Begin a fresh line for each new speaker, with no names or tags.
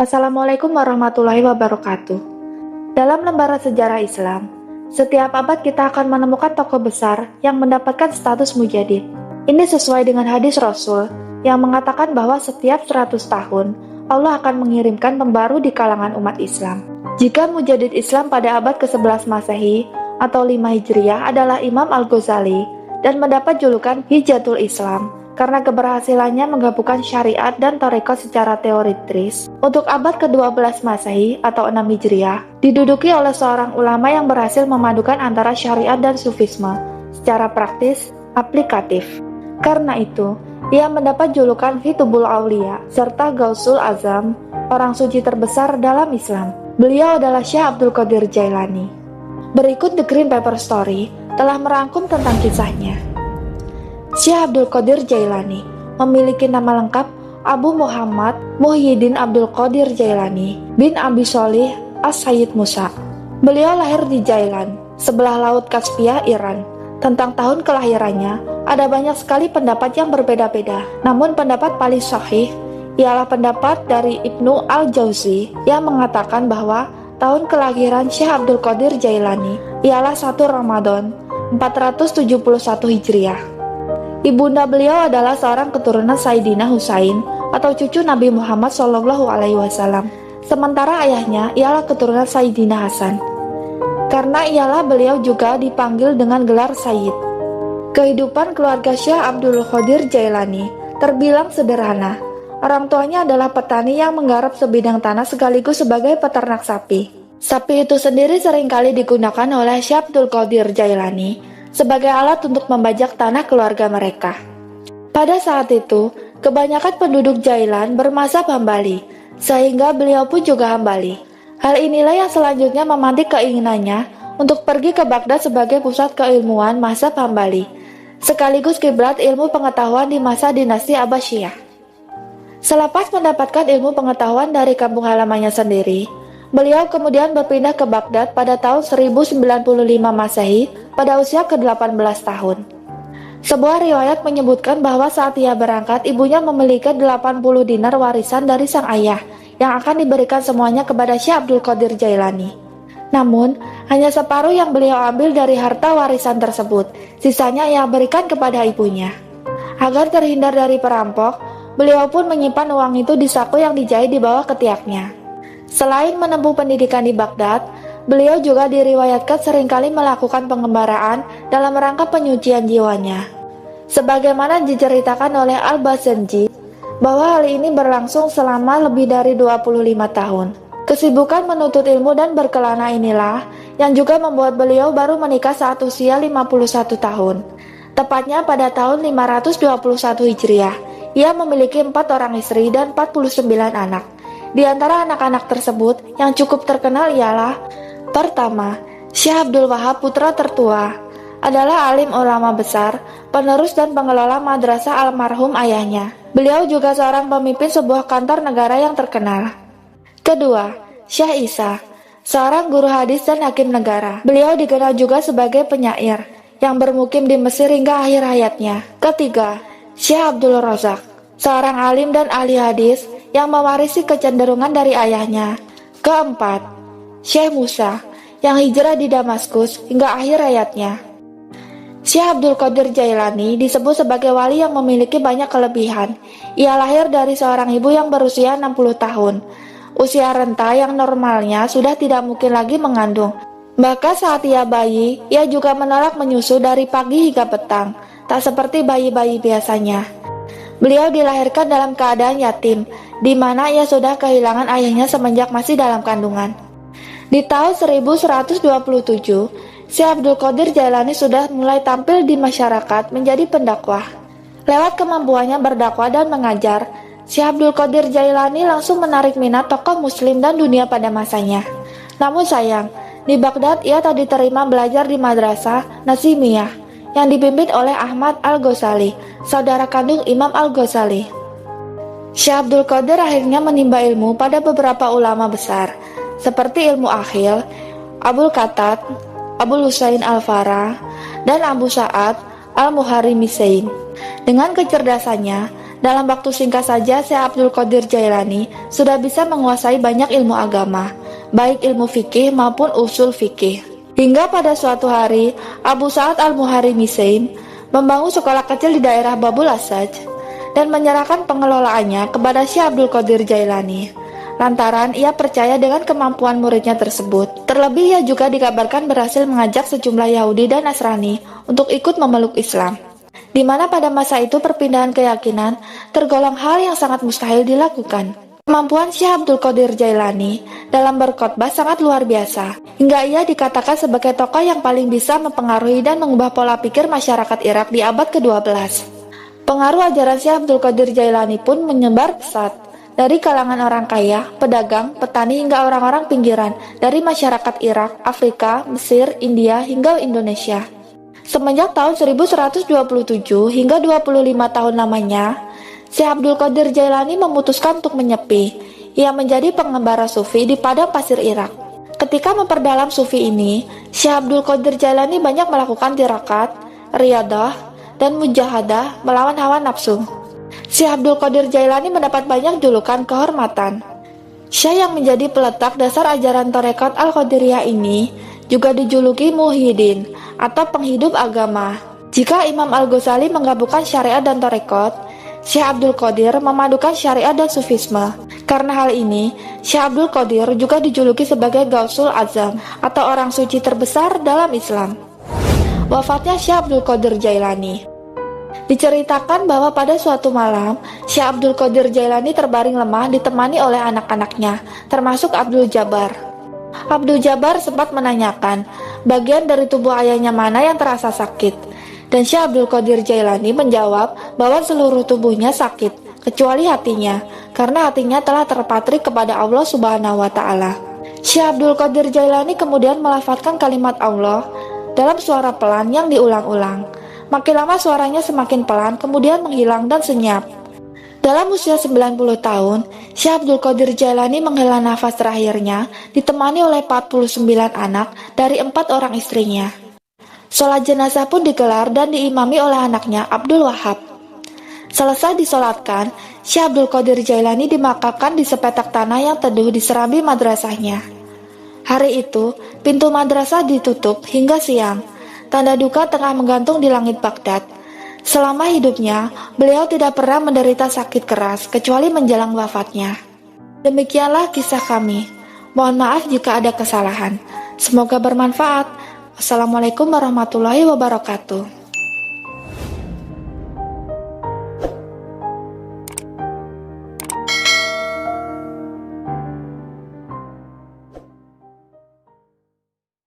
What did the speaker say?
Assalamualaikum warahmatullahi wabarakatuh. Dalam lembaran sejarah Islam, setiap abad kita akan menemukan tokoh besar yang mendapatkan status mujadid. Ini sesuai dengan hadis Rasul yang mengatakan bahwa setiap 100 tahun Allah akan mengirimkan pembaru di kalangan umat Islam. Jika mujadid Islam pada abad ke-11 Masehi atau 5 Hijriah adalah Imam Al-Ghazali dan mendapat julukan Hijatul Islam karena keberhasilannya menggabungkan syariat dan tarekat secara teoritis. Untuk abad ke-12 Masehi atau 6 Hijriah, diduduki oleh seorang ulama yang berhasil memadukan antara syariat dan sufisme secara praktis, aplikatif. Karena itu, ia mendapat julukan Hitubul Aulia serta Gausul Azam, orang suci terbesar dalam Islam. Beliau adalah Syekh Abdul Qadir Jailani. Berikut The Green Paper Story telah merangkum tentang kisahnya. Syekh Abdul Qadir Jailani memiliki nama lengkap Abu Muhammad Muhyiddin Abdul Qadir Jailani bin Abi Sholih As-Sayyid Musa. Beliau lahir di Jailan, sebelah Laut Kaspia, Iran. Tentang tahun kelahirannya, ada banyak sekali pendapat yang berbeda-beda. Namun pendapat paling sahih ialah pendapat dari Ibnu Al-Jauzi yang mengatakan bahwa tahun kelahiran Syekh Abdul Qadir Jailani ialah 1 Ramadan 471 Hijriah. Ibunda beliau adalah seorang keturunan Sayyidina Husain atau cucu Nabi Muhammad SAW. Sementara ayahnya ialah keturunan Sayyidina Hasan. Karena ialah beliau juga dipanggil dengan gelar Sayyid. Kehidupan keluarga Syekh Abdul Qadir Jailani terbilang sederhana. Orang tuanya adalah petani yang menggarap sebidang tanah sekaligus sebagai peternak sapi. Sapi itu sendiri seringkali digunakan oleh Syekh Abdul Qadir Jailani sebagai alat untuk membajak tanah keluarga mereka. Pada saat itu, kebanyakan penduduk Jailan bermazhab Hambali, sehingga beliau pun juga Hambali. Hal inilah yang selanjutnya memantik keinginannya untuk pergi ke Baghdad sebagai pusat keilmuan mazhab Hambali, sekaligus kiblat ilmu pengetahuan di masa dinasti Abbasiyah. Selepas mendapatkan ilmu pengetahuan dari kampung halamannya sendiri, beliau kemudian berpindah ke Baghdad pada tahun 1095 Masehi pada usia ke-18 tahun. Sebuah riwayat menyebutkan bahwa saat ia berangkat, ibunya memiliki 80 dinar warisan dari sang ayah yang akan diberikan semuanya kepada Syekh Abdul Qadir Jailani. Namun, hanya separuh yang beliau ambil dari harta warisan tersebut, sisanya ia berikan kepada ibunya. Agar terhindar dari perampok, beliau pun menyimpan uang itu di saku yang dijahit di bawah ketiaknya. Selain menempuh pendidikan di Baghdad, beliau juga diriwayatkan seringkali melakukan pengembaraan dalam rangka penyucian jiwanya. Sebagaimana diceritakan oleh Al-Basenji, bahwa hal ini berlangsung selama lebih dari 25 tahun. Kesibukan menuntut ilmu dan berkelana inilah yang juga membuat beliau baru menikah saat usia 51 tahun. Tepatnya pada tahun 521 Hijriah, ia memiliki 4 orang istri dan 49 anak. Di antara anak-anak tersebut yang cukup terkenal ialah: pertama, Syekh Abdul Wahab, putra tertua, adalah alim ulama besar, penerus dan pengelola madrasah almarhum ayahnya. Beliau juga seorang pemimpin sebuah kantor negara yang terkenal. Kedua, Syekh Isa, seorang guru hadis dan hakim negara. Beliau dikenal juga sebagai penyair yang bermukim di Mesir hingga akhir hayatnya. Ketiga, Syekh Abdul Razak, seorang alim dan ahli hadis yang mewarisi kecenderungan dari ayahnya. Keempat, Syekh Musa, yang hijrah di Damaskus hingga akhir hayatnya. Syekh Abdul Qadir Jailani disebut sebagai wali yang memiliki banyak kelebihan. Ia lahir dari seorang ibu yang berusia 60 tahun. Usia renta yang normalnya sudah tidak mungkin lagi mengandung. Bahkan saat ia bayi, ia juga menolak menyusu dari pagi hingga petang, tak seperti bayi-bayi biasanya. Beliau dilahirkan dalam keadaan yatim, di mana ia sudah kehilangan ayahnya semenjak masih dalam kandungan. Di tahun 1127, Syekh Abdul Qadir Jailani sudah mulai tampil di masyarakat menjadi pendakwah. Lewat kemampuannya berdakwah dan mengajar, Syekh Abdul Qadir Jailani langsung menarik minat tokoh muslim dan dunia pada masanya. Namun sayang, di Baghdad ia tak diterima belajar di madrasah Nazimiyah yang dipimpin oleh Ahmad Al-Ghazali, saudara kandung Imam Al-Ghazali. Syekh Abdul Qadir akhirnya menimba ilmu pada beberapa ulama besar, seperti ilmu akhil, Abul Khattab, Abul Husain Al-Farah, dan Abu Sa'ad Al-Muharrimisain. Dengan kecerdasannya, Dalam waktu singkat saja, Syekh Abdul Qadir Jailani sudah bisa menguasai banyak ilmu agama, baik ilmu fikih maupun usul fikih. Hingga pada suatu hari, Abu Sa'ad al-Muharrimisain membangun sekolah kecil di daerah Babul Asaj dan menyerahkan pengelolaannya kepada Syekh Abdul Qadir Jailani. Lantaran ia percaya dengan kemampuan muridnya tersebut. Terlebih ia juga dikabarkan berhasil mengajak sejumlah Yahudi dan Nasrani untuk ikut memeluk Islam, di mana pada masa itu perpindahan keyakinan tergolong hal yang sangat mustahil dilakukan. Kemampuan Syekh Abdul Qadir Jailani dalam berkhotbah sangat luar biasa, hingga ia dikatakan sebagai tokoh yang paling bisa mempengaruhi dan mengubah pola pikir masyarakat Irak di abad ke-12. Pengaruh ajaran Syekh Abdul Qadir Jailani pun menyebar pesat dari kalangan orang kaya, pedagang, petani hingga orang-orang pinggiran dari masyarakat Irak, Afrika, Mesir, India hingga Indonesia. Semenjak tahun 1127 hingga 25 tahun lamanya, Syekh Abdul Qadir Jailani memutuskan untuk menyepi. Ia menjadi pengembara sufi di padang pasir Irak. Ketika memperdalam sufi ini, Syekh Abdul Qadir Jailani banyak melakukan tirakat, riyadah, dan mujahadah melawan hawa nafsu. Syekh Abdul Qadir Jailani mendapat banyak julukan kehormatan. Syekh yang menjadi peletak dasar ajaran Tarekat Al-Qadiriyah ini juga dijuluki Muhyiddin atau penghidup agama. Jika Imam Al-Ghazali menggabungkan syariat dan tarekat, Syekh Abdul Qadir memadukan syariat dan sufisme. Karena hal ini, Syekh Abdul Qadir juga dijuluki sebagai Gausul Azam atau orang suci terbesar dalam Islam. Wafatnya Syekh Abdul Qadir Jailani. Diceritakan bahwa pada suatu malam, Syekh Abdul Qadir Jailani terbaring lemah ditemani oleh anak-anaknya, termasuk Abdul Jabbar. Abdul Jabbar sempat menanyakan bagian dari tubuh ayahnya mana yang terasa sakit, dan Syekh Abdul Qadir Jailani menjawab bahwa seluruh tubuhnya sakit, kecuali hatinya, karena hatinya telah terpatri kepada Allah Subhanahu wa Ta'ala. Syekh Abdul Qadir Jailani kemudian melafazkan kalimat Allah dalam suara pelan yang diulang-ulang. Makin lama suaranya semakin pelan, kemudian menghilang dan senyap. Dalam usia 90 tahun, Syekh Abdul Qadir Jailani menghela nafas terakhirnya ditemani oleh 49 anak dari 4 orang istrinya. Sholat jenazah pun digelar dan diimami oleh anaknya Abdul Wahab. Selesai disolatkan, Syekh Abdul Qadir Jailani dimakamkan di sepetak tanah yang teduh di serambi madrasahnya. Hari itu, pintu madrasah ditutup hingga siang. Tanda duka tengah menggantung di langit Baghdad. Selama hidupnya, beliau tidak pernah menderita sakit keras kecuali menjelang wafatnya. Demikianlah kisah kami. Mohon maaf jika ada kesalahan. Semoga bermanfaat. Wassalamualaikum warahmatullahi wabarakatuh.